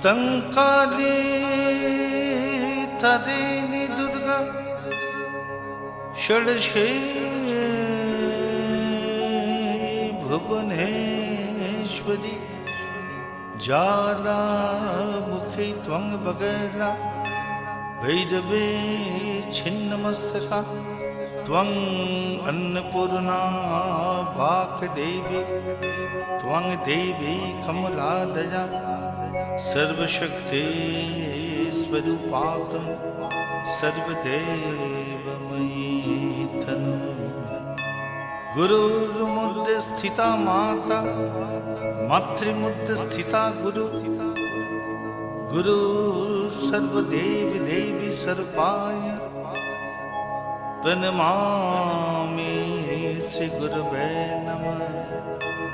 तंकाले तरेनी दुर्गा षडशे भुवनेश्वरी जाला मुखे त्वंग बगला भैरवे छिन्नमस्तका त्वं अन्नपूर्णा वाक्देवी त्वं देवी कमलादया सर्वशक्ति स्वरूपातं सर्वदेवमयी तनु गुरुर्मुद्दे स्थिता माता मातृमुद्दे स्थिता गुरु गुरु सर्वदेव देवी सर्वाय प्रणमामि श्री गुरवे नमः।